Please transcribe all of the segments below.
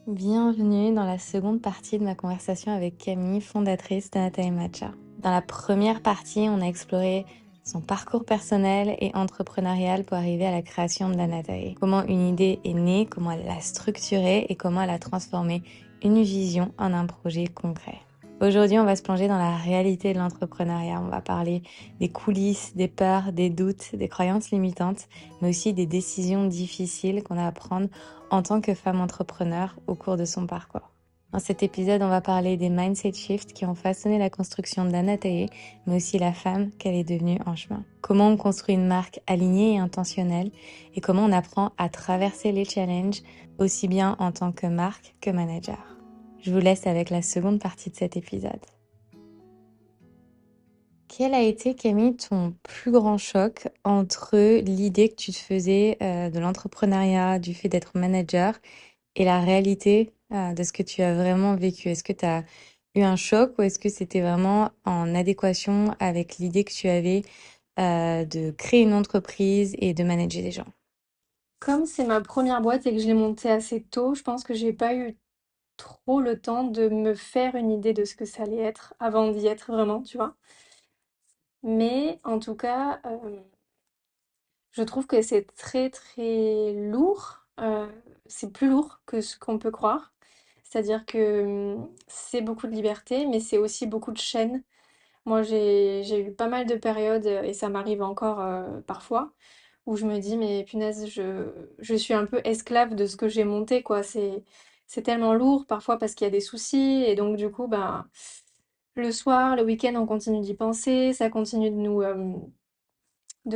Bienvenue dans la seconde partie de ma conversation avec Camille, fondatrice d'Anata Matcha. Dans la première partie, on a exploré son parcours personnel et entrepreneurial pour arriver à la création d'Anatae. Comment une idée est née, comment elle l'a structurée et comment elle a transformé une vision en un projet concret. Aujourd'hui, on va se plonger dans la réalité de l'entrepreneuriat. On va parler des coulisses, des peurs, des doutes, des croyances limitantes, mais aussi des décisions difficiles qu'on a à prendre en tant que femme entrepreneur au cours de son parcours. Dans cet épisode, on va parler des mindset shifts qui ont façonné la construction d'Anatae, mais aussi la femme qu'elle est devenue en chemin. Comment on construit une marque alignée et intentionnelle et comment on apprend à traverser les challenges aussi bien en tant que marque que manager. Je vous laisse avec la seconde partie de cet épisode. Quel a été, Camille, ton plus grand choc entre l'idée que tu te faisais de l'entrepreneuriat, du fait d'être manager et la réalité de ce que tu as vraiment vécu? Est-ce que tu as eu un choc ou est-ce que c'était vraiment en adéquation avec l'idée que tu avais de créer une entreprise et de manager des gens? Comme c'est ma première boîte et que je l'ai montée assez tôt, je pense que j'ai pas eu trop le temps de me faire une idée de ce que ça allait être avant d'y être vraiment, tu vois. Mais en tout cas, je trouve que c'est très très lourd. C'est plus lourd que ce qu'on peut croire. C'est-à-dire que c'est beaucoup de liberté, mais c'est aussi beaucoup de chaînes. Moi, j'ai eu pas mal de périodes, et ça m'arrive encore parfois, où je me dis, mais punaise, je suis un peu esclave de ce que j'ai monté, quoi. C'est tellement lourd parfois parce qu'il y a des soucis, et donc du coup, ben, le soir, le week-end, on continue d'y penser, ça continue de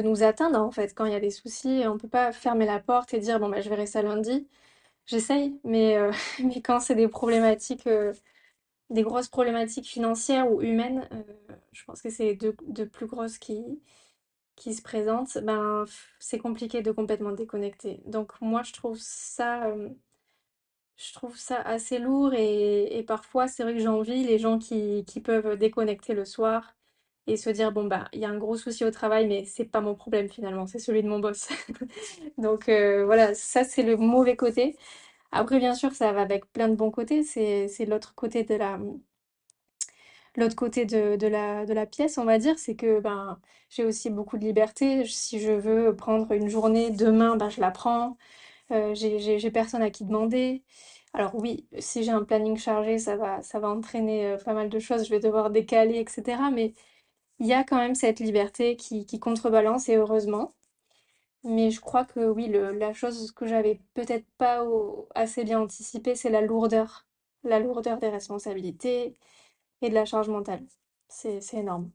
nous atteindre, en fait, quand il y a des soucis. On peut pas fermer la porte et dire, bon, bah, je verrai ça lundi. J'essaye, mais, mais quand c'est des problématiques, des grosses problématiques financières ou humaines, je pense que c'est les deux plus grosses qui se présentent, ben, c'est compliqué de complètement déconnecter. Donc moi, je trouve ça assez lourd et parfois, c'est vrai que j'envie les gens qui peuvent déconnecter le soir et se dire, bon, bah, il y a un gros souci au travail, mais c'est pas mon problème finalement, c'est celui de mon boss. Donc voilà, ça c'est le mauvais côté. Après, bien sûr, ça va avec plein de bons côtés, c'est l'autre côté de la pièce, on va dire, c'est que ben, j'ai aussi beaucoup de liberté. Si je veux prendre une journée demain, ben, je la prends. J'ai personne à qui demander. Alors oui, si j'ai un planning chargé, ça va entraîner pas mal de choses. Je vais devoir décaler, etc. Mais il y a quand même cette liberté qui contrebalance et heureusement. Mais je crois que oui, la chose que j'avais peut-être pas assez bien anticipée, c'est la lourdeur. La lourdeur des responsabilités et de la charge mentale. C'est énorme.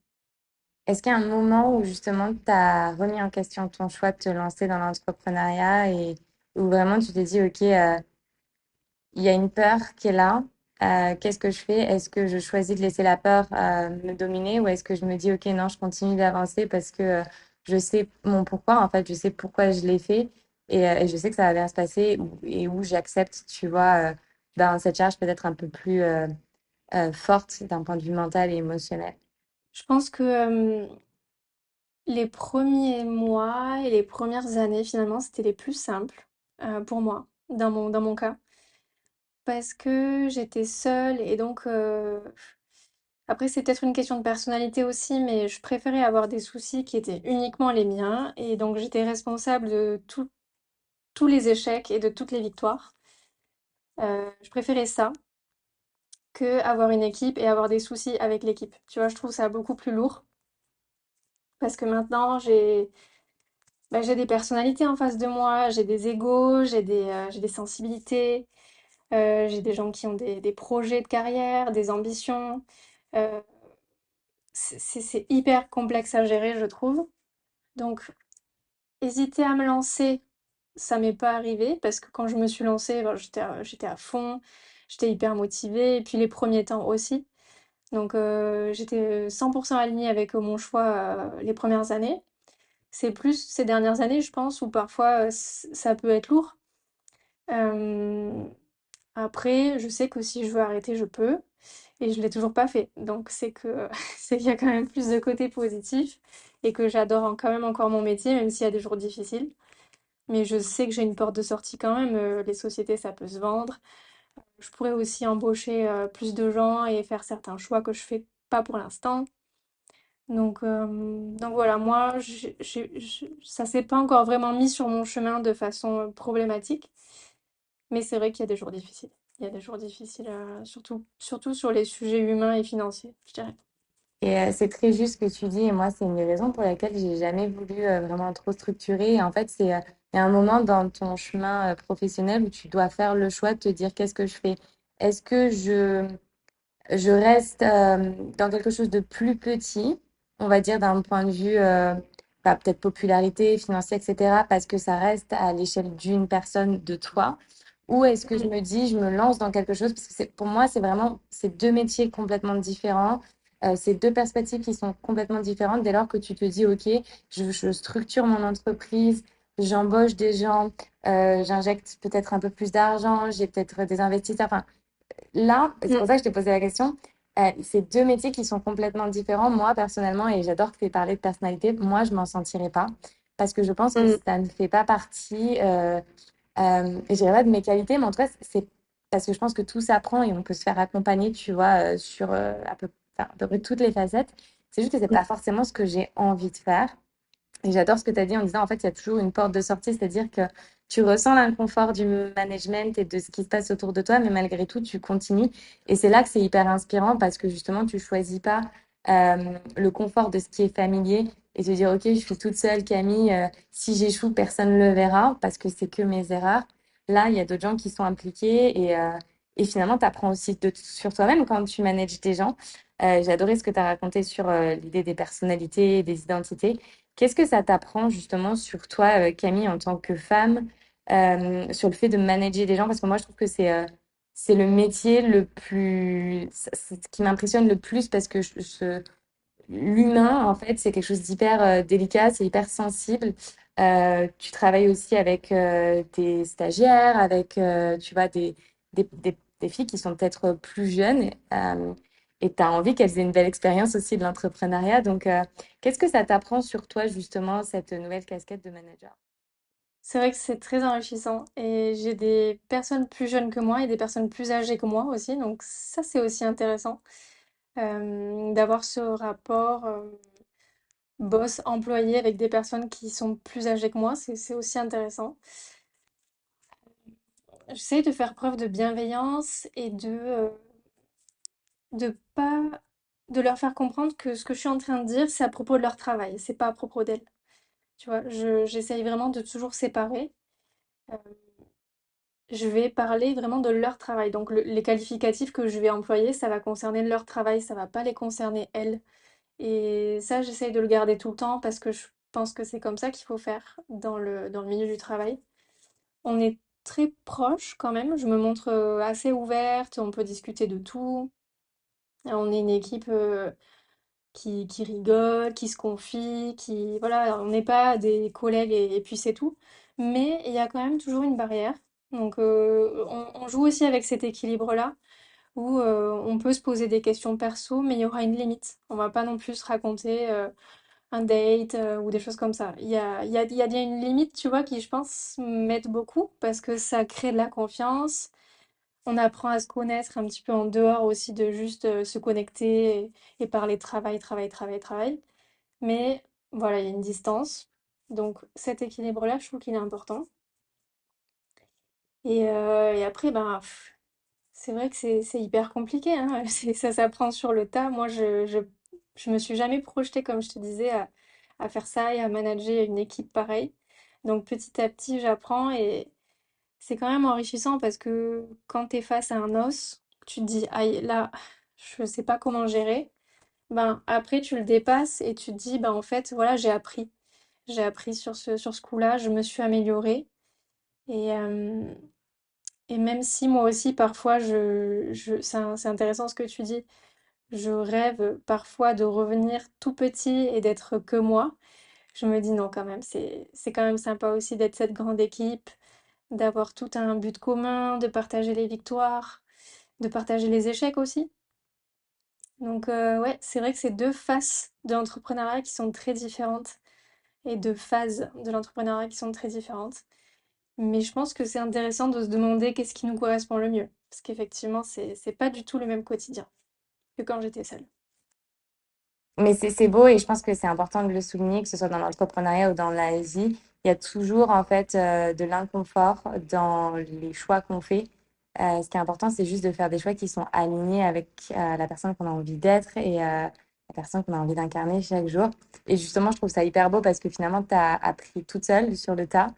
Est-ce qu'il y a un moment où justement tu as remis en question ton choix de te lancer dans l'entrepreneuriat et où vraiment tu t'es dit, OK, il y a une peur qui est là. Qu'est-ce que je fais? Est-ce que je choisis de laisser la peur me dominer ou est-ce que je me dis, OK, non, je continue d'avancer parce que je sais mon pourquoi, en fait, je sais pourquoi je l'ai fait et je sais que ça va bien se passer et où j'accepte, tu vois, ben, cette charge peut-être un peu plus forte d'un point de vue mental et émotionnel. Je pense que les premiers mois et les premières années, finalement, c'était les plus simples pour moi, dans mon cas. Parce que j'étais seule et donc après c'est peut-être une question de personnalité aussi, mais je préférais avoir des soucis qui étaient uniquement les miens et donc j'étais responsable de tous les échecs et de toutes les victoires. Je préférais ça que avoir une équipe et avoir des soucis avec l'équipe. Tu vois, je trouve ça beaucoup plus lourd parce que maintenant j'ai des personnalités en face de moi, j'ai des égos, j'ai des sensibilités, j'ai des gens qui ont des projets de carrière, des ambitions. Euh, c'est hyper complexe à gérer, je trouve. Donc, hésiter à me lancer, ça m'est pas arrivé parce que quand je me suis lancée, ben, j'étais à fond, j'étais hyper motivée, et puis les premiers temps aussi. Donc, j'étais 100% alignée avec mon choix les premières années. C'est plus ces dernières années, je pense, où parfois ça peut être lourd. Euh, Après, je sais que si je veux arrêter, je peux. Et je l'ai toujours pas fait. Donc c'est que c'est qu'il y a quand même plus de côtés positifs et que quand même encore mon métier, même s'il y a des jours difficiles. Mais je sais que j'ai une porte de sortie quand même. Les sociétés, ça peut se vendre. Je pourrais aussi embaucher plus de gens et faire certains choix que je fais pas pour l'instant. Donc voilà, moi, ça s'est pas encore vraiment mis sur mon chemin de façon problématique, mais c'est vrai qu'il y a des jours difficiles. Il y a des jours difficiles, surtout sur les sujets humains et financiers, je dirais. Et c'est très juste ce que tu dis, et moi, c'est une des raisons pour laquelle j'ai jamais voulu vraiment trop structurer. Et en fait, il y a un moment dans ton chemin professionnel où tu dois faire le choix de te dire qu'est-ce que je fais? Est-ce que je reste dans quelque chose de plus petit, on va dire d'un point de vue bah, peut-être popularité, financière, etc., parce que ça reste à l'échelle d'une personne, de toi. Ou est-ce que je Mm, me dis, je me lance dans quelque chose, parce que pour moi, c'est vraiment ces deux métiers complètement différents, ces deux perspectives qui sont complètement différentes dès lors que tu te dis, OK, je structure mon entreprise, j'embauche des gens, j'injecte peut-être un peu plus d'argent, j'ai peut-être des investisseurs. Enfin, là, c'est mm, pour ça que je t'ai posé la question. C'est deux métiers qui sont complètement différents. Moi, personnellement, et j'adore que tu aies parlé de personnalité, moi, je m'en sentirais pas parce que je pense que mm. ça ne fait pas partie, et je dirais pas de mes qualités, mais en tout cas, c'est parce que je pense que tout s'apprend et on peut se faire accompagner, tu vois, sur enfin, à peu près toutes les facettes. C'est juste que c'est pas forcément ce que j'ai envie de faire. Et j'adore ce que tu as dit en disant, en fait, il y a toujours une porte de sortie, c'est-à-dire que tu ressens l'inconfort du management et de ce qui se passe autour de toi, mais malgré tout, tu continues. Et c'est là que c'est hyper inspirant parce que justement, tu choisis pas le confort de ce qui est familier et te dire, OK, je suis toute seule, Camille, si j'échoue, personne ne le verra parce que c'est que mes erreurs. Là, il y a d'autres gens qui sont impliqués et finalement, tu apprends aussi sur toi-même quand tu manages des gens. J'ai adoré ce que tu as raconté sur l'idée des personnalités, des identités. Qu'est-ce que ça t'apprend justement sur toi, Camille, en tant que femme, sur le fait de manager des gens? Parce que moi, je trouve que c'est le métier le plus, c'est ce qui m'impressionne le plus parce que l'humain, en fait, c'est quelque chose d'hyper délicat, c'est hyper sensible. Tu travailles aussi avec des stagiaires, avec, tu vois, des filles qui sont peut-être plus jeunes et tu as envie qu'elles aient une belle expérience aussi de l'entrepreneuriat. Donc, qu'est-ce que ça t'apprend sur toi, justement, cette nouvelle casquette de manager? C'est vrai que c'est très enrichissant et j'ai des personnes plus jeunes que moi et des personnes plus âgées que moi aussi, donc ça c'est aussi intéressant d'avoir ce rapport boss-employé avec des personnes qui sont plus âgées que moi, c'est aussi intéressant. J'essaie de faire preuve de bienveillance et de pas de leur faire comprendre que ce que je suis en train de dire, c'est à propos de leur travail, c'est pas à propos d'elles. Tu vois, j'essaye vraiment de toujours séparer. Euh, je vais parler vraiment de leur travail. Donc les qualificatifs que je vais employer, ça va concerner leur travail, ça va pas les concerner elles. Et ça, j'essaye de le garder tout le temps parce que je pense que c'est comme ça qu'il faut faire dans le milieu du travail. On est très proches quand même, je me montre assez ouverte, on peut discuter de tout. On est une équipe qui rigole, qui se confie, qui... Voilà, on n'est pas des collègues et puis c'est tout. Mais il y a quand même toujours une barrière. Donc on joue aussi avec cet équilibre-là, où on peut se poser des questions perso, mais il y aura une limite. On va pas non plus se raconter un date ou des choses comme ça. Il y a bien une limite, tu vois, qui je pense m'aide beaucoup, parce que ça crée de la confiance. On apprend à se connaître un petit peu en dehors aussi de juste se connecter et parler travail, travail, travail, travail. Mais voilà, il y a une distance. Donc cet équilibre-là, je trouve qu'il est important. Et après, ben, c'est vrai que c'est hyper compliqué, hein. Ça s'apprend sur le tas. Moi, je me suis jamais projetée, comme je te disais, à faire ça et à manager une équipe pareille. Donc petit à petit, j'apprends et c'est quand même enrichissant parce que quand tu es face à un os, tu te dis, aïe, là, je sais pas comment gérer. Ben, après, tu le dépasses et tu te dis, ben, en fait, voilà, j'ai appris. J'ai appris sur ce coup-là, je me suis améliorée. Et, euh, et même si moi aussi, parfois, c'est intéressant ce que tu dis, je rêve parfois de revenir tout petit et d'être que moi. Je me dis non, quand même, c'est quand même sympa aussi d'être cette grande équipe, d'avoir tout un but commun, de partager les victoires, de partager les échecs aussi. Donc ouais, c'est vrai que c'est deux faces de l'entrepreneuriat qui sont très différentes et deux phases de l'entrepreneuriat qui sont très différentes. Mais je pense que c'est intéressant de se demander qu'est-ce qui nous correspond le mieux. Parce qu'effectivement, c'est pas du tout le même quotidien que quand j'étais seule. Mais c'est beau et je pense que c'est important de le souligner, que ce soit dans l'entrepreneuriat ou dans la vie. Il y a toujours en fait de l'inconfort dans les choix qu'on fait. Ce qui est important, c'est juste de faire des choix qui sont alignés avec la personne qu'on a envie d'être et la personne qu'on a envie d'incarner chaque jour. Et justement, je trouve ça hyper beau parce que finalement, tu as appris toute seule sur le tas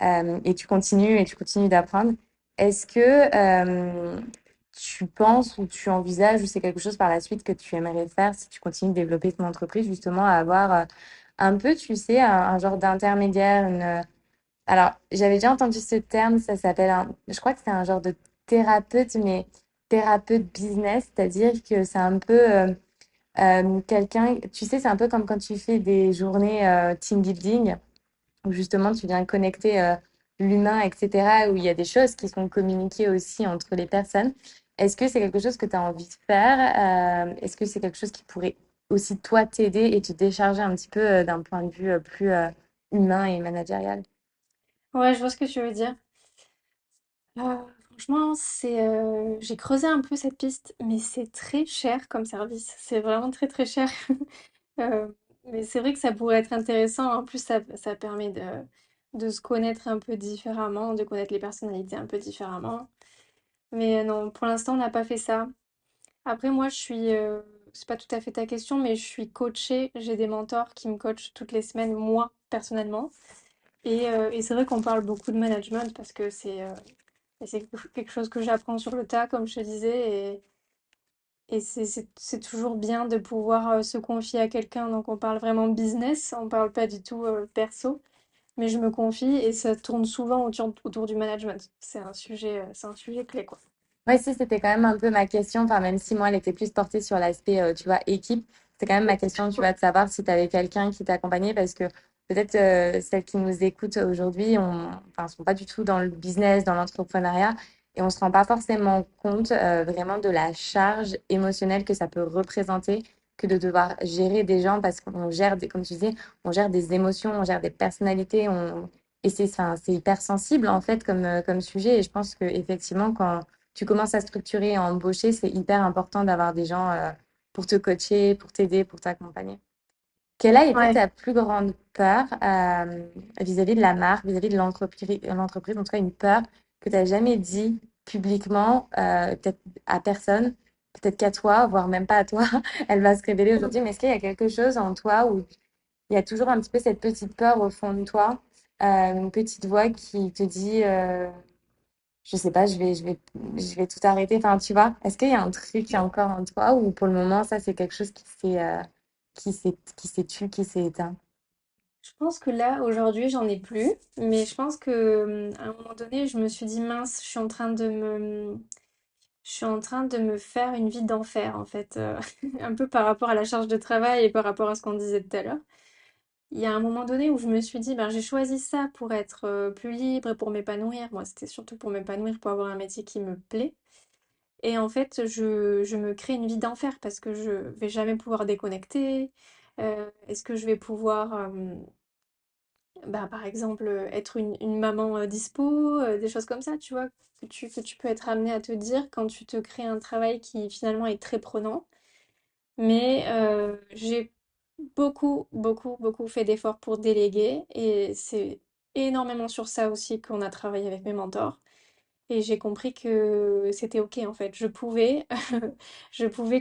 et tu continues d'apprendre. Est-ce que tu penses ou tu envisages ou c'est quelque chose par la suite que tu aimerais faire si tu continues de développer ton entreprise, justement, à avoir un peu, tu sais, un genre d'intermédiaire, Alors, j'avais déjà entendu ce terme, ça s'appelle je crois que c'est un genre de thérapeute, mais thérapeute business, c'est-à-dire que c'est un peu quelqu'un, tu sais, c'est un peu comme quand tu fais des journées team building où justement tu viens connecter l'humain, etc., où il y a des choses qui sont communiquées aussi entre les personnes. Est-ce que c'est quelque chose que tu as envie de faire? Est-ce que c'est quelque chose qui pourrait aussi toi t'aider et te décharger un petit peu d'un point de vue plus humain et managérial? Ouais, je vois ce que tu veux dire. Franchement, j'ai creusé un peu cette piste, mais c'est très cher comme service. C'est vraiment très très cher. Euh, mais c'est vrai que ça pourrait être intéressant. En plus, ça permet de se connaître un peu différemment, de connaître les personnalités un peu différemment. Mais non, pour l'instant, on n'a pas fait ça. Après, moi, c'est pas tout à fait ta question, mais je suis coachée. J'ai des mentors qui me coachent toutes les semaines, moi, personnellement. Et c'est vrai qu'on parle beaucoup de management parce que c'est quelque chose que j'apprends sur le tas, comme je te disais. Et c'est toujours bien de pouvoir se confier à quelqu'un. Donc, on parle vraiment business, on parle pas du tout perso. Mais je me confie et ça tourne souvent autour du management. C'est un sujet clé, quoi. Ouais, si, c'était quand même un peu ma question, enfin, même si moi, elle était plus portée sur l'aspect, tu vois, équipe, c'est quand même ma question, tu vois, de savoir si tu avais quelqu'un qui t'accompagnait, parce que peut-être celles qui nous écoutent aujourd'hui, enfin, sont pas du tout dans le business, dans l'entrepreneuriat, et on se rend pas forcément compte vraiment de la charge émotionnelle que ça peut représenter, que de devoir gérer des gens, parce qu'on gère, comme tu disais, on gère des émotions, on gère des personnalités, et enfin, c'est hyper sensible, en fait, comme sujet, et je pense que effectivement, quand tu commences à structurer et à embaucher, c'est hyper important d'avoir des gens pour te coacher, pour t'aider, pour t'accompagner. Quelle a été Ouais. ta plus grande peur vis-à-vis de la marque, vis-à-vis de l'entreprise, en tout cas une peur que tu n'as jamais dit publiquement, peut-être à personne, peut-être qu'à toi, voire même pas à toi, elle va se révéler aujourd'hui, mais est-ce qu'il y a quelque chose en toi où il y a toujours un petit peu cette petite peur au fond de toi, une petite voix qui te dit je sais pas, je vais tout arrêter. Enfin, tu vois, est-ce qu'il y a un truc qui est encore en toi ou pour le moment, ça, c'est quelque chose qui s'est tué, qui s'est éteint? Je pense que là, aujourd'hui, j'en ai plus. Mais je pense que à un moment donné, je me suis dit, mince, je suis en train de me faire une vie d'enfer, en fait. Un peu par rapport à la charge de travail et par rapport à ce qu'on disait tout à l'heure. Il y a un moment donné où je me suis dit, ben, j'ai choisi ça pour être plus libre et pour m'épanouir. Moi, c'était surtout pour m'épanouir, pour avoir un métier qui me plaît. Et en fait, je me crée une vie d'enfer parce que je vais jamais pouvoir déconnecter. Est-ce que je vais pouvoir, bah, par exemple, être une maman dispo, des choses comme ça, tu vois, que tu peux être amené à te dire quand tu te crées un travail qui finalement est très prenant. Mais j'ai beaucoup fait d'efforts pour déléguer et c'est énormément sur ça aussi qu'on a travaillé avec mes mentors. Et j'ai compris que c'était OK en fait. Je pouvais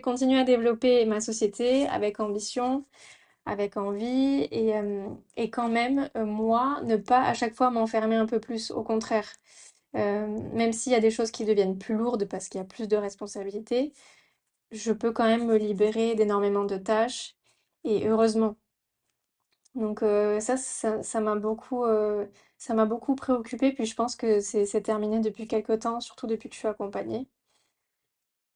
continuer à développer ma société avec ambition, avec envie et quand même, moi, ne pas à chaque fois m'enfermer un peu plus. Au contraire, même s'il y a des choses qui deviennent plus lourdes parce qu'il y a plus de responsabilités, je peux quand même me libérer d'énormément de tâches et heureusement. Donc ça m'a beaucoup préoccupée. Puis je pense que c'est terminé depuis quelque temps, surtout depuis que je suis accompagnée.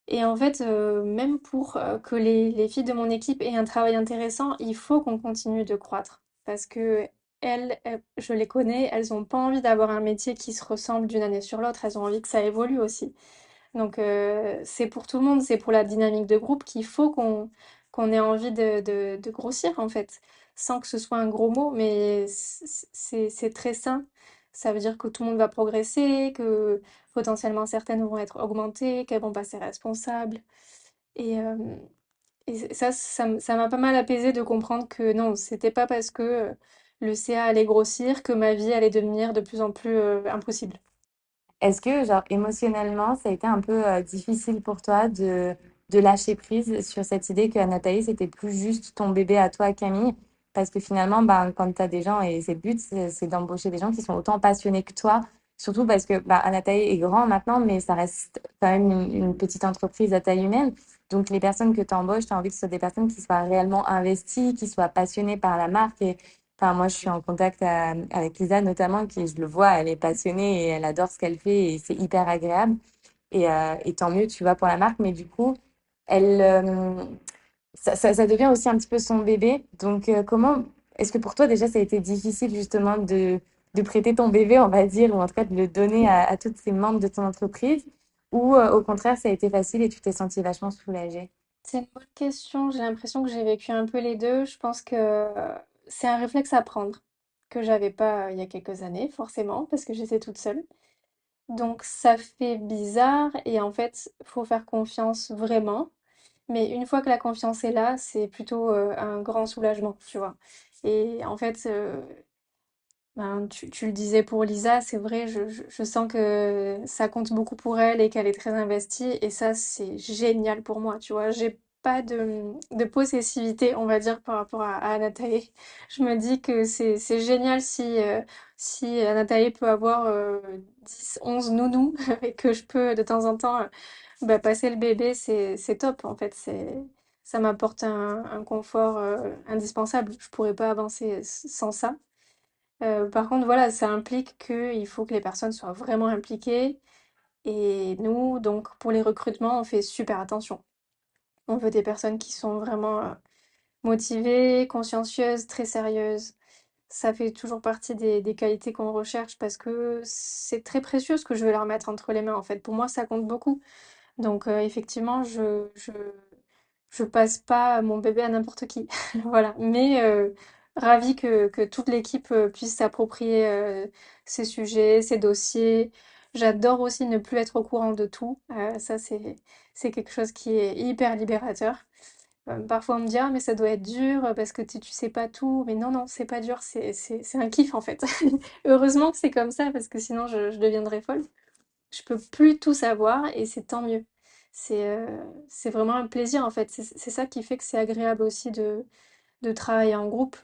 Et en fait, même pour que les filles de mon équipe aient un travail intéressant, il faut qu'on continue de croître. Parce que je les connais, elles n'ont pas envie d'avoir un métier qui se ressemble d'une année sur l'autre, elles ont envie que ça évolue aussi. Donc c'est pour tout le monde, c'est pour la dynamique de groupe qu'il faut qu'on ait envie de grossir en fait. Sans que ce soit un gros mot, mais c'est très sain Ça veut dire que tout le monde va progresser, que potentiellement certaines vont être augmentées, qu'elles vont passer responsables. Et, euh, et ça m'a pas mal apaisé de comprendre que non, c'était pas parce que le CA allait grossir que ma vie allait devenir de plus en plus impossible. Est-ce que, genre, émotionnellement, ça a été un peu difficile pour toi de lâcher prise sur cette idée que Nathalie, c'était plus juste ton bébé à toi, Camille? Parce que finalement, ben, quand tu as des gens, et c'est le but, c'est d'embaucher des gens qui sont autant passionnés que toi. Surtout parce que bah, Nathalie est grand maintenant, mais ça reste quand même une petite entreprise à taille humaine. Donc, les personnes que tu embauches, tu as envie que ce soit des personnes qui soient réellement investies, qui soient passionnées par la marque. Et enfin, moi, je suis en contact avec Lisa notamment, qui, je le vois, elle est passionnée et elle adore ce qu'elle fait et c'est hyper agréable. Et tant mieux, tu vois, pour la marque. Mais du coup, elle, ça devient aussi un petit peu son bébé. Donc, comment est-ce que pour toi, déjà, ça a été difficile justement de prêter ton bébé, on va dire, ou en tout cas de le donner à tous ces membres de ton entreprise? Ou au contraire, ça a été facile et tu t'es sentie vachement soulagée? C'est une bonne question. J'ai l'impression que j'ai vécu un peu les deux. Je pense que c'est un réflexe à prendre que j'avais pas il y a quelques années, forcément, parce que j'étais toute seule. Donc ça fait bizarre et en fait, faut faire confiance vraiment. Mais une fois que la confiance est là, c'est plutôt un grand soulagement, tu vois. Et en fait, ben, tu le disais pour Lisa, c'est vrai, je sens que ça compte beaucoup pour elle et qu'elle est très investie. Et ça, c'est génial pour moi, tu vois. J'ai pas de possessivité, on va dire, par rapport à Nathalie. Je me dis que c'est génial si Nathalie peut avoir 10, 11 nounous et que je peux de temps en temps bah, passer le bébé, c'est top, en fait. Ça m'apporte un confort indispensable. Je pourrais pas avancer sans ça. Par contre, voilà, ça implique qu'il faut que les personnes soient vraiment impliquées. Et nous, donc, pour les recrutements, on fait super attention. On veut des personnes qui sont vraiment motivées, consciencieuses, très sérieuses. Ça fait toujours partie des qualités qu'on recherche parce que c'est très précieux ce que je veux leur mettre entre les mains, en fait. Pour moi, ça compte beaucoup. Donc, effectivement, je passe pas mon bébé à n'importe qui. Voilà. Mais ravie que toute l'équipe puisse s'approprier ces sujets, ces dossiers. J'adore aussi ne plus être au courant de tout. Ça, c'est quelque chose qui est hyper libérateur. Parfois, on me dit, ah, mais ça doit être dur parce que tu sais pas tout. Mais non, non, c'est pas dur. C'est un kiff, en fait. Heureusement que c'est comme ça parce que sinon, je deviendrais folle. Je peux plus tout savoir et c'est tant mieux. C'est vraiment un plaisir en fait. C'est ça qui fait que c'est agréable aussi de travailler en groupe.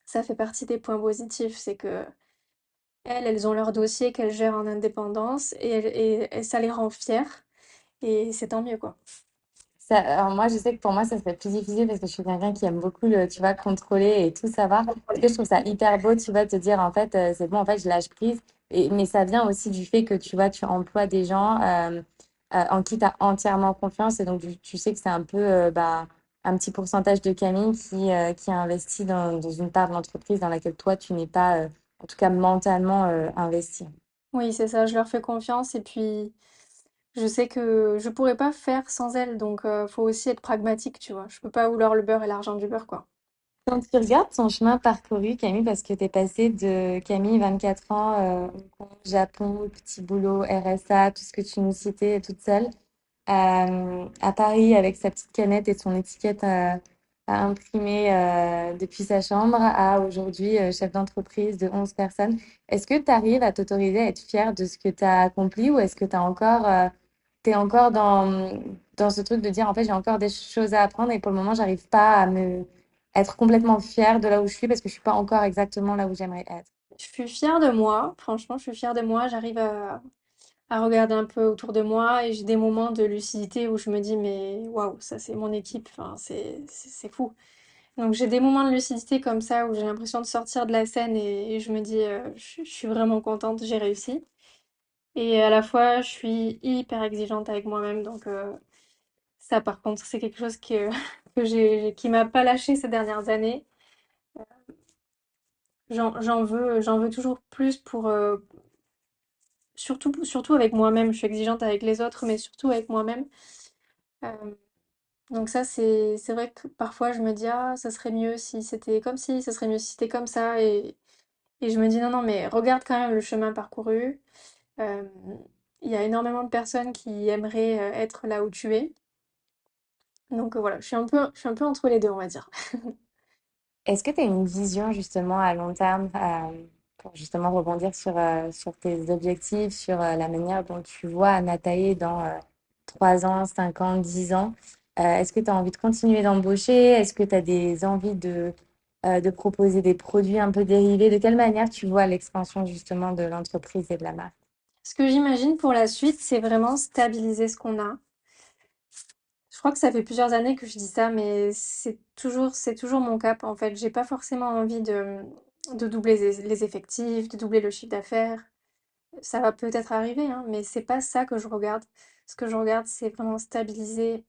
Ça fait partie des points positifs, c'est que elles ont leur dossier qu'elles gèrent en indépendance et ça les rend fières et c'est tant mieux quoi. Ça, alors moi, je sais que pour moi, ça serait plus difficile parce que je suis quelqu'un qui aime beaucoup le, tu vois, contrôler et tout savoir. Parce que je trouve ça hyper beau, tu vois, te dire en fait, c'est bon, en fait, je lâche prise. Mais ça vient aussi du fait que, tu vois, tu emploies des gens en qui tu as entièrement confiance. Et donc, tu sais que c'est un peu bah, un petit pourcentage de Camille qui a investi dans une part de l'entreprise dans laquelle toi, tu n'es pas, en tout cas mentalement, investi. Oui, c'est ça, je leur fais confiance et puis je sais que je pourrais pas faire sans elles, donc faut aussi être pragmatique, tu vois. Je peux pas vouloir le beurre et l'argent du beurre quoi. Quand tu regardes ton chemin parcouru, Camille, parce que tu es passée de Camille, 24 ans, Hong Kong, Japon, petit boulot, RSA, tout ce que tu nous citais toute seule, à Paris avec sa petite canette et son étiquette à imprimer depuis sa chambre, à aujourd'hui chef d'entreprise de 11 personnes. Est-ce que tu arrives à t'autoriser à être fière de ce que tu as accompli ou est-ce que tu encore, t'es encore dans ce truc de dire en fait j'ai encore des choses à apprendre et pour le moment j'arrive pas à me être complètement fière de là où je suis parce que je suis pas encore exactement là où j'aimerais être. Je suis fière de moi, franchement, je suis fière de moi. J'arrive à regarder un peu autour de moi et j'ai des moments de lucidité où je me dis mais waouh, ça c'est mon équipe, enfin, c'est fou. Donc j'ai des moments de lucidité comme ça où j'ai l'impression de sortir de la scène et je me dis je suis vraiment contente, j'ai réussi. Et à la fois je suis hyper exigeante avec moi-même donc ça par contre c'est quelque chose que qui m'a pas lâché ces dernières années. J'en veux toujours plus pour surtout avec moi-même. Je suis exigeante avec les autres mais surtout avec moi-même. Euh, Donc ça, c'est vrai que parfois je me dis, ah, ça serait mieux si c'était comme ci, ça serait mieux si c'était comme ça. Et je me dis, non, non, mais regarde quand même le chemin parcouru. Euh, il y a énormément de personnes qui aimeraient être là où tu es. Donc voilà, je suis un peu entre les deux, on va dire. Est-ce que tu as une vision justement à long terme pour justement rebondir sur tes objectifs, sur la manière dont tu vois Anatae dans 3 ans, 5 ans, 10 ans? Est-ce que tu as envie de continuer d'embaucher? Est-ce que tu as des envies de proposer des produits un peu dérivés? De quelle manière tu vois l'expansion justement de l'entreprise et de la marque? Ce que j'imagine pour la suite, c'est vraiment stabiliser ce qu'on a. Je crois que ça fait plusieurs années que je dis ça, mais c'est toujours mon cap en fait. J'ai pas forcément envie de doubler les effectifs, de doubler le chiffre d'affaires. Ça va peut-être arriver, hein, mais c'est pas ça que je regarde. Ce que je regarde, c'est vraiment stabiliser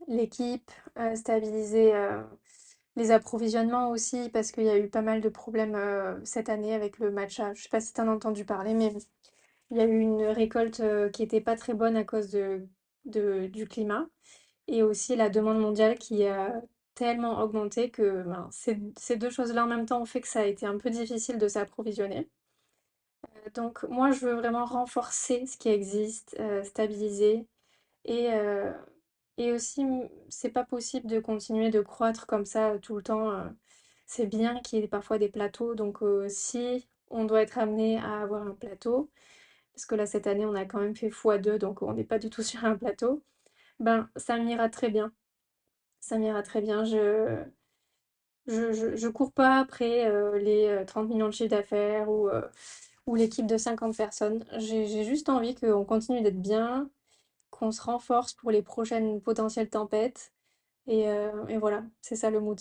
l'équipe, stabiliser les approvisionnements aussi, parce qu'il y a eu pas mal de problèmes cette année avec le matcha. Je sais pas si t'en as entendu parler, mais il y a eu une récolte qui était pas très bonne à cause du climat. Et aussi la demande mondiale qui a tellement augmenté que ben, ces deux choses-là en même temps ont fait que ça a été un peu difficile de s'approvisionner. Donc moi, je veux vraiment renforcer ce qui existe, stabiliser et et aussi, c'est pas possible de continuer de croître comme ça tout le temps. C'est bien qu'il y ait parfois des plateaux. Donc si on doit être amené à avoir un plateau, parce que là cette année on a quand même fait x2, donc on n'est pas du tout sur un plateau, ben ça m'ira très bien. Ça m'ira très bien. Je cours pas après les 30 millions de chiffres d'affaires ou l'équipe de 50 personnes. J'ai juste envie qu'on continue d'être bien, qu'on se renforce pour les prochaines potentielles tempêtes. Et voilà, c'est ça le mood.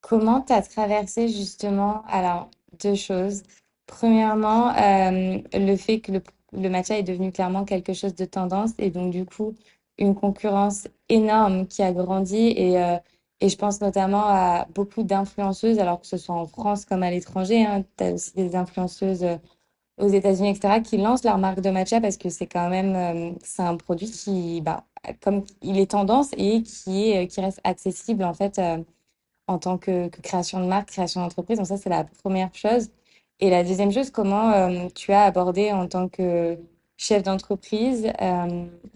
Comment tu as traversé justement, alors, deux choses. Premièrement, le fait que le matcha est devenu clairement quelque chose de tendance et donc du coup, une concurrence énorme qui a grandi et je pense notamment à beaucoup d'influenceuses, alors que ce soit en France comme à l'étranger, hein, tu as aussi des influenceuses aux États-Unis, etc., qui lancent leur marque de matcha parce que c'est quand même, c'est un produit qui, bah, comme il est tendance et qui reste accessible en fait. En tant que création de marque, création d'entreprise. Donc ça, c'est la première chose. Et la deuxième chose, comment tu as abordé en tant que chef d'entreprise,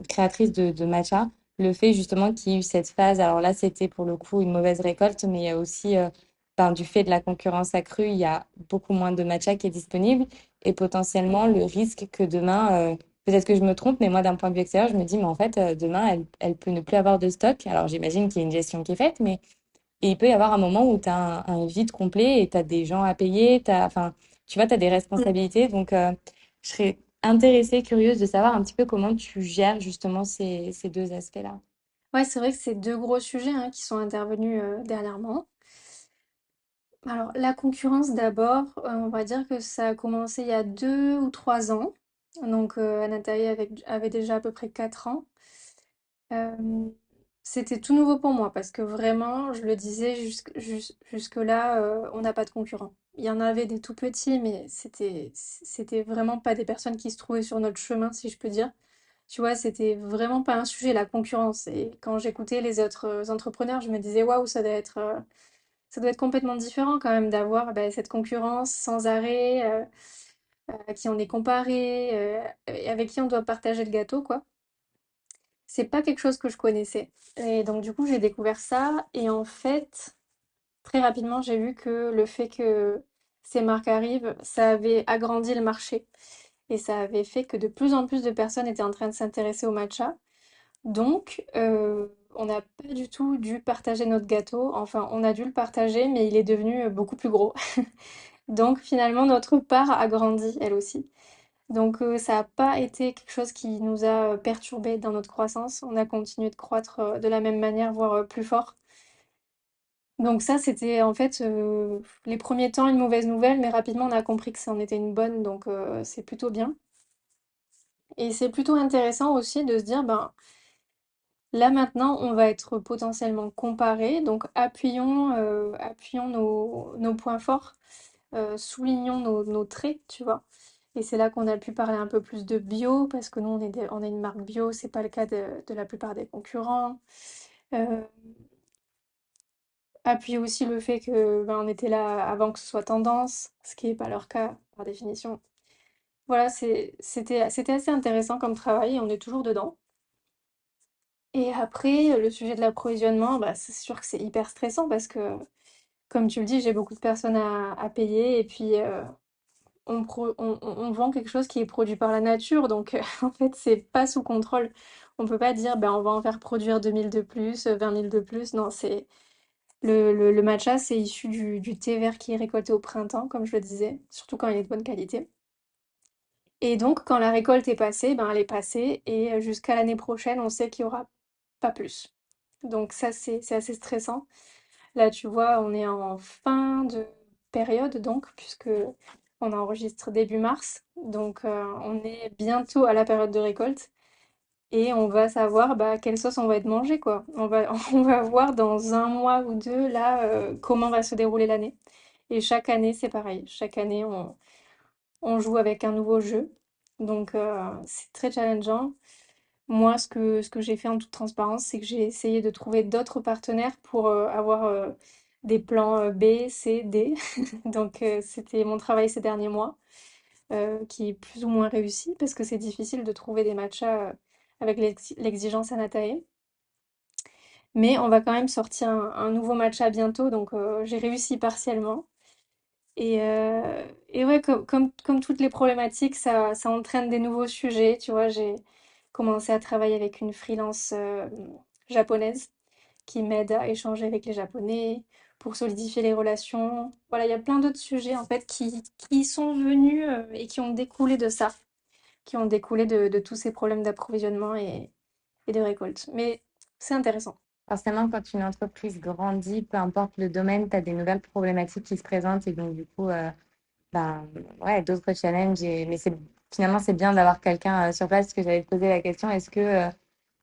créatrice de matcha, le fait justement qu'il y ait eu cette phase. Alors là, c'était pour le coup une mauvaise récolte, mais il y a aussi, ben, du fait de la concurrence accrue, il y a beaucoup moins de matcha qui est disponible et potentiellement le risque que demain, peut-être que je me trompe, mais moi, d'un point de vue extérieur, je me dis, mais en fait, demain, elle peut ne plus avoir de stock. Alors j'imagine qu'il y a une gestion qui est faite, mais et il peut y avoir un moment où tu as un vide complet et tu as des gens à payer, enfin, tu vois, tu as des responsabilités. Donc, je serais intéressée, curieuse de savoir un petit peu comment tu gères justement ces deux aspects-là. Ouais, c'est vrai que c'est deux gros sujets hein, qui sont intervenus dernièrement. Alors, la concurrence d'abord, on va dire que ça a commencé il y a 2 ou 3 ans. Donc, Anataï avait déjà à peu près 4 ans. Euh, C'était tout nouveau pour moi parce que vraiment, je le disais, jusque-là, on n'a pas de concurrents. Il y en avait des tout petits, mais c'était vraiment pas des personnes qui se trouvaient sur notre chemin, si je peux dire. Tu vois, c'était vraiment pas un sujet, la concurrence. Et quand j'écoutais les autres entrepreneurs, je me disais, waouh, ça doit être complètement différent quand même d'avoir bah, cette concurrence sans arrêt, à qui on est comparé, et avec qui on doit partager le gâteau, quoi. C'est pas quelque chose que je connaissais. Et donc, du coup, j'ai découvert ça. Et en fait, très rapidement, j'ai vu que le fait que ces marques arrivent, ça avait agrandi le marché. Et ça avait fait que de plus en plus de personnes étaient en train de s'intéresser au matcha. Donc, on n'a pas du tout dû partager notre gâteau. Enfin, on a dû le partager, mais il est devenu beaucoup plus gros. Donc, finalement, notre part a grandi, elle aussi. Donc, ça n'a pas été quelque chose qui nous a perturbés dans notre croissance. On a continué de croître de la même manière, voire plus fort. Donc ça, c'était en fait les premiers temps une mauvaise nouvelle, mais rapidement on a compris que ça en était une bonne, donc c'est plutôt bien. Et c'est plutôt intéressant aussi de se dire, ben là maintenant on va être potentiellement comparés, donc appuyons nos points forts, soulignons nos traits, tu vois. Et c'est là qu'on a pu parler un peu plus de bio, parce que nous on est une marque bio, c'est pas le cas de la plupart des concurrents. Euh, Appuie aussi le fait que ben, on était là avant que ce soit tendance, ce qui n'est pas leur cas par définition. Voilà, c'était assez intéressant comme travail et on est toujours dedans. Et après, le sujet de l'approvisionnement, bah, c'est sûr que c'est hyper stressant parce que, comme tu le dis, j'ai beaucoup de personnes à payer et puis on vend quelque chose qui est produit par la nature, donc en fait, c'est pas sous contrôle. On peut pas dire, ben, on va en faire produire 2000 de plus, 20 000 de plus. Non, c'est le matcha, c'est issu du thé vert qui est récolté au printemps, comme je le disais, surtout quand il est de bonne qualité. Et donc, quand la récolte est passée, ben, elle est passée et jusqu'à l'année prochaine, on sait qu'il y aura pas plus. Donc ça, c'est assez stressant. Là, tu vois, on est en fin de période, donc, puisque on enregistre début mars. Donc, on est bientôt à la période de récolte. Et on va savoir bah, quelle sauce on va être mangé, quoi. On va voir dans un mois ou deux, là, comment va se dérouler l'année. Et chaque année, c'est pareil. Chaque année, on joue avec un nouveau jeu. Donc, c'est très challengeant. Moi, ce que j'ai fait en toute transparence, c'est que j'ai essayé de trouver d'autres partenaires pour avoir des plans B, C, D. Donc, c'était mon travail ces derniers mois, qui est plus ou moins réussi parce que c'est difficile de trouver des matchas avec l'exigence Anatae. Mais on va quand même sortir un nouveau matcha bientôt, donc j'ai réussi partiellement. Et ouais, comme toutes les problématiques, ça entraîne des nouveaux sujets. Tu vois, j'ai commencé à travailler avec une freelance japonaise qui m'aide à échanger avec les Japonais pour solidifier les relations. Voilà, il y a plein d'autres sujets en fait qui sont venus et qui ont découlé de ça, qui ont découlé de tous ces problèmes d'approvisionnement et de récolte. Mais c'est intéressant. Forcément, quand une entreprise grandit, peu importe le domaine, tu as des nouvelles problématiques qui se présentent et donc du coup, ben, ouais, d'autres challenges. Mais finalement, c'est bien d'avoir quelqu'un sur place parce que j'allais te poser la question, est-ce que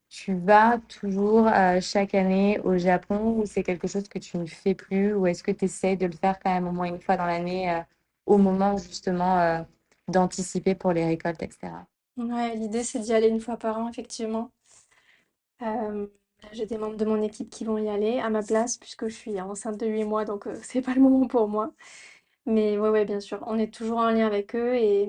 tu vas toujours chaque année au Japon ou c'est quelque chose que tu ne fais plus ou est-ce que tu essaies de le faire quand même au moins une fois dans l'année au moment justement d'anticiper pour les récoltes, etc. Ouais, l'idée c'est d'y aller une fois par an, effectivement. Là, j'ai des membres de mon équipe qui vont y aller à ma place puisque je suis enceinte de 8 mois, donc c'est pas le moment pour moi. Mais ouais, ouais, bien sûr, on est toujours en lien avec eux et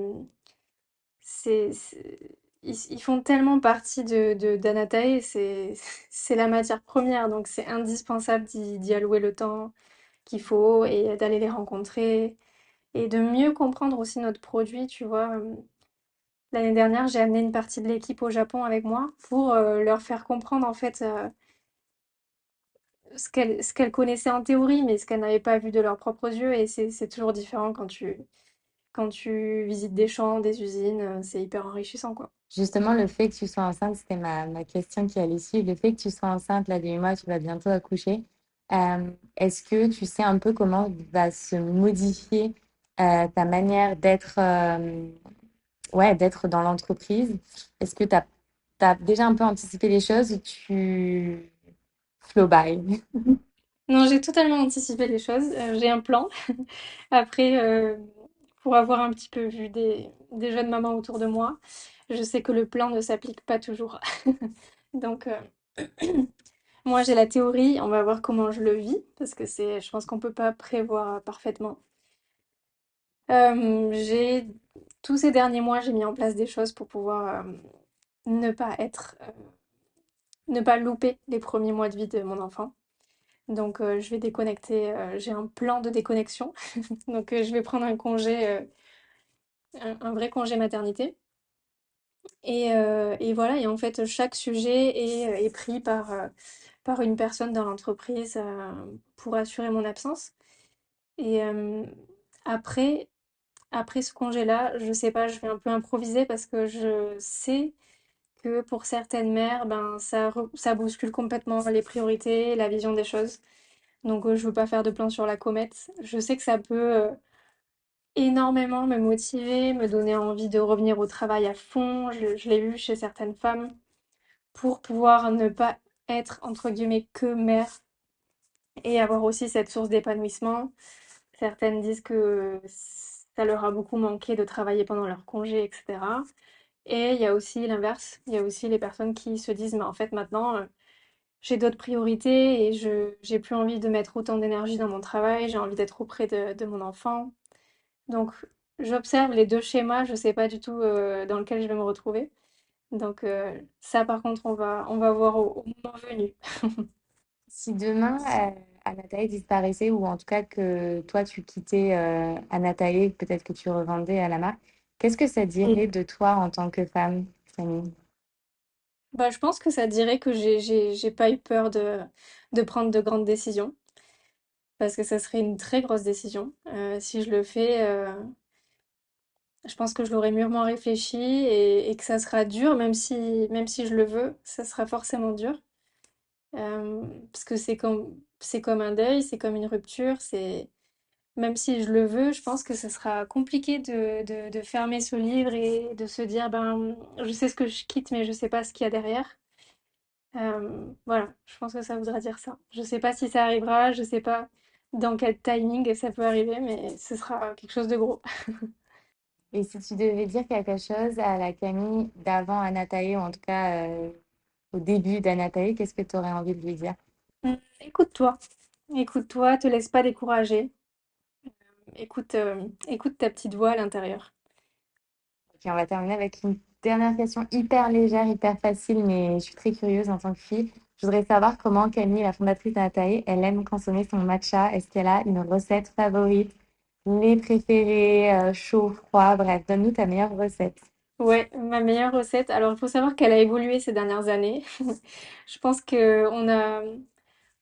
ils font tellement partie d'Anatae, c'est la matière première, donc c'est indispensable d'y allouer le temps qu'il faut et d'aller les rencontrer et de mieux comprendre aussi notre produit, tu vois. L'année dernière, j'ai amené une partie de l'équipe au Japon avec moi pour leur faire comprendre en fait ce qu'elles connaissaient en théorie, mais ce qu'elles n'avaient pas vu de leurs propres yeux. Et c'est toujours différent quand tu visites des champs, des usines, c'est hyper enrichissant, quoi. Justement, le fait que tu sois enceinte, c'était ma question qui allait suivre. Le fait que tu sois enceinte, là, des 8 mois, tu vas bientôt accoucher. Est-ce que tu sais un peu comment va se modifier ta manière d'être ouais, d'être dans l'entreprise? Est-ce que tu as déjà un peu anticipé les choses ou tu flow by? Non, j'ai totalement anticipé les choses. J'ai un plan. Après, pour avoir un petit peu vu des jeunes mamans autour de moi, je sais que le plan ne s'applique pas toujours. Donc, moi, j'ai la théorie. On va voir comment je le vis parce que je pense qu'on peut pas prévoir parfaitement. J'ai tous ces derniers mois, j'ai mis en place des choses pour pouvoir ne pas ne pas louper les premiers mois de vie de mon enfant. Donc, je vais déconnecter. J'ai un plan de déconnexion. Donc, je vais prendre un congé, un vrai congé maternité. Et voilà. Et en fait, chaque sujet est pris par une personne dans l'entreprise pour assurer mon absence. Et après, après ce congé-là, je sais pas, je vais un peu improviser parce que je sais que pour certaines mères, ben, ça bouscule complètement les priorités, la vision des choses. Donc, je veux pas faire de plan sur la comète. Je sais que ça peut énormément me motiver, me donner envie de revenir au travail à fond. Je l'ai vu chez certaines femmes pour pouvoir ne pas être entre guillemets que mère et avoir aussi cette source d'épanouissement. Certaines disent que ça leur a beaucoup manqué de travailler pendant leur congé, etc. Et il y a aussi l'inverse. Il y a aussi les personnes qui se disent, mais en fait, maintenant, j'ai d'autres priorités et j'ai plus envie de mettre autant d'énergie dans mon travail, j'ai envie d'être auprès de mon enfant. Donc, j'observe les deux schémas, je sais pas du tout dans lequel je vais me retrouver. Donc, ça, par contre, on va voir au moment venu. Si demain, Anatalie disparaissait, ou en tout cas que toi, tu quittais Anatalie, peut-être que tu revendais à la marque, qu'est-ce que ça dirait de toi en tant que femme, Camille? Bah, je pense que ça dirait que j'ai pas eu peur de prendre de grandes décisions, parce que ça serait une très grosse décision. Si je le fais, je pense que je l'aurais mûrement réfléchi et que ça sera dur, même si je le veux, ça sera forcément dur. Parce que c'est comme un deuil, c'est comme une rupture, c'est, même si je le veux, je pense que ce sera compliqué de fermer ce livre et de se dire, ben, je sais ce que je quitte, mais je sais pas ce qu'il y a derrière. Voilà, je pense que ça voudra dire ça. Je sais pas si ça arrivera, je sais pas dans quel timing ça peut arriver, mais ce sera quelque chose de gros. Et si tu devais dire quelque chose à la Camille d'avant Anatalie, ou en tout cas au début d'Anatalie, qu'est-ce que tu aurais envie de lui dire? Écoute-toi, écoute-toi, te laisse pas décourager. Écoute ta petite voix à l'intérieur. Ok, on va terminer avec une dernière question hyper légère, hyper facile, mais je suis très curieuse en tant que fille. Je voudrais savoir comment Camille, la fondatrice d'Anatalie, elle aime consommer son matcha. Est-ce qu'elle a une recette favorite, les préférés, chaud, froid, bref, donne-nous ta meilleure recette. Ouais, ma meilleure recette. Alors, il faut savoir qu'elle a évolué ces dernières années. Je pense que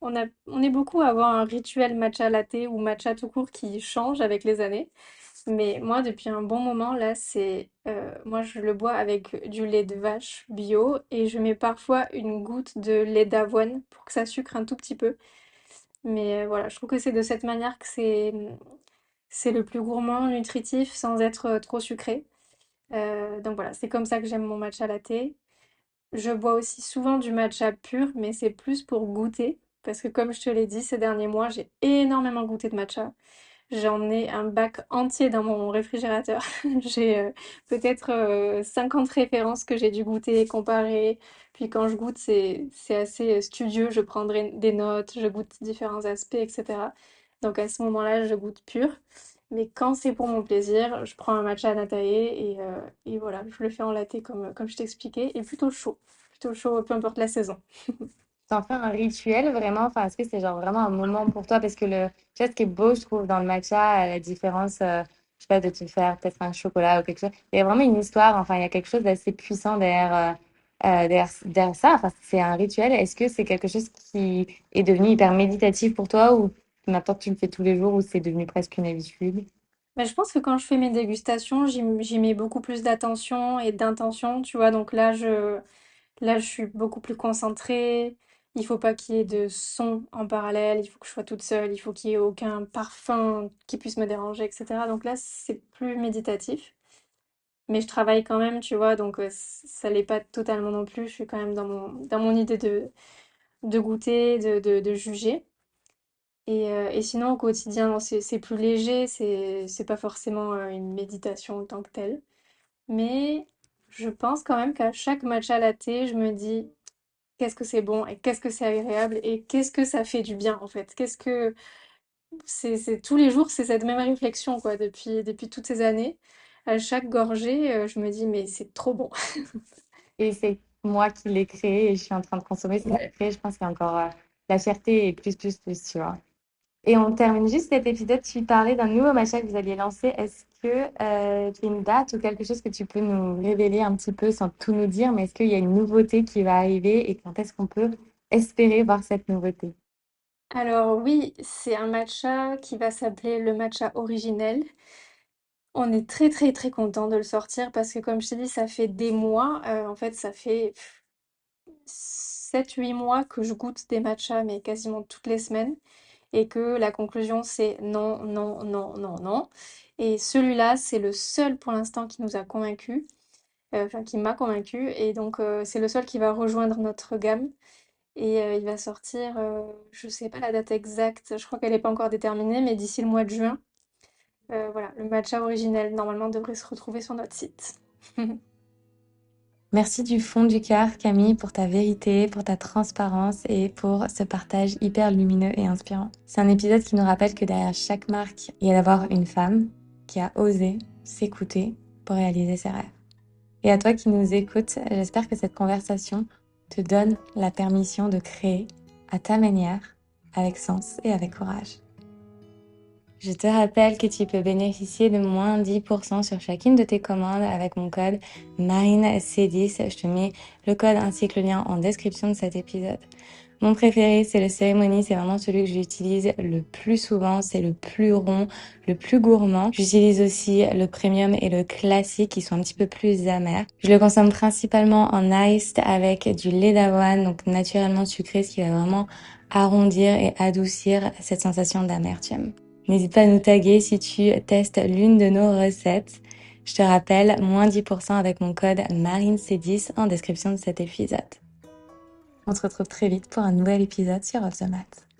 on est beaucoup à avoir un rituel matcha latte ou matcha tout court qui change avec les années. Mais moi, depuis un bon moment, là, moi, je le bois avec du lait de vache bio et je mets parfois une goutte de lait d'avoine pour que ça sucre un tout petit peu. Mais voilà, je trouve que c'est de cette manière que c'est le plus gourmand, nutritif, sans être trop sucré. Donc voilà, c'est comme ça que j'aime mon matcha latte. Je bois aussi souvent du matcha pur, mais c'est plus pour goûter. Parce que comme je te l'ai dit, ces derniers mois, j'ai énormément goûté de matcha. J'en ai un bac entier dans mon réfrigérateur. J'ai peut-être 50 références que j'ai dû goûter, comparer. Puis quand je goûte, c'est assez studieux. Je prendrai des notes, je goûte différents aspects, etc. Donc à ce moment-là, je goûte pur. Mais quand c'est pour mon plaisir, je prends un matcha natae et voilà, je le fais en latte comme je t'expliquais, et plutôt chaud. Plutôt chaud, peu importe la saison. T'en fais un rituel vraiment? Enfin, est-ce que c'est genre vraiment un moment pour toi? Parce que tu vois, ce qui est beau, je trouve, dans le matcha, à la différence, je sais pas, de te faire peut-être un chocolat ou quelque chose. Il y a vraiment une histoire, enfin, il y a quelque chose d'assez puissant derrière ça. Enfin, c'est un rituel. Est-ce que c'est quelque chose qui est devenu hyper méditatif pour toi ou maintenant tu le fais tous les jours ou c'est devenu presque une habitude? Mais je pense que quand je fais mes dégustations, j'y mets beaucoup plus d'attention et d'intention, tu vois. Donc là, je suis beaucoup plus concentrée. Il faut pas qu'il y ait de son en parallèle. Il faut que je sois toute seule. Il faut qu'il y ait aucun parfum qui puisse me déranger, etc. Donc là, c'est plus méditatif. Mais je travaille quand même, tu vois. Donc ça l'est pas totalement non plus. Je suis quand même dans mon idée de goûter, de juger. Et sinon, au quotidien, non, c'est plus léger. C'est pas forcément une méditation en tant que telle. Mais je pense quand même qu'à chaque matcha latte, je me dis qu'est-ce que c'est bon et qu'est-ce que c'est agréable et qu'est-ce que ça fait du bien en fait. Qu'est-ce que tous les jours, c'est cette même réflexion quoi depuis toutes ces années. À chaque gorgée, je me dis mais c'est trop bon. Et c'est moi qui l'ai créé et je suis en train de consommer ce que j'ai créé. Je pense qu'il y a encore la fierté et plus, tu vois. Et on termine juste cet épisode. Tu parlais d'un nouveau matcha que vous alliez lancer. Est-ce que tu as une date ou quelque chose que tu peux nous révéler un petit peu sans tout nous dire, mais est-ce qu'il y a une nouveauté qui va arriver et quand est-ce qu'on peut espérer voir cette nouveauté? Alors oui, c'est un matcha qui va s'appeler le matcha originel. On est très très très content de le sortir parce que comme je t'ai dit, ça fait des mois. En fait, ça fait 7 8 mois que je goûte des matchas, mais quasiment toutes les semaines. Et que la conclusion c'est non, non, non, non, non. Et celui-là, c'est le seul pour l'instant qui nous a convaincus, enfin qui m'a convaincue. Et donc c'est le seul qui va rejoindre notre gamme. Et il va sortir, je sais pas la date exacte, je crois qu'elle n'est pas encore déterminée, mais d'ici le mois de juin. Voilà, le matcha originel normalement devrait se retrouver sur notre site. Merci du fond du cœur, Camille, pour ta vérité, pour ta transparence et pour ce partage hyper lumineux et inspirant. C'est un épisode qui nous rappelle que derrière chaque marque, il y a d'abord une femme qui a osé s'écouter pour réaliser ses rêves. Et à toi qui nous écoutes, j'espère que cette conversation te donne la permission de créer à ta manière, avec sens et avec courage. Je te rappelle que tu peux bénéficier de moins 10% sur chacune de tes commandes avec mon code MarineC10. Je te mets le code ainsi que le lien en description de cet épisode. Mon préféré, c'est le Ceremony. C'est vraiment celui que j'utilise le plus souvent. C'est le plus rond, le plus gourmand. J'utilise aussi le Premium et le Classique qui sont un petit peu plus amers. Je le consomme principalement en iced avec du lait d'avoine, donc naturellement sucré, ce qui va vraiment arrondir et adoucir cette sensation d'amertume. N'hésite pas à nous taguer si tu testes l'une de nos recettes. Je te rappelle, moins 10% avec mon code MarineC10 en description de cet épisode. On se retrouve très vite pour un nouvel épisode sur Off the Mat.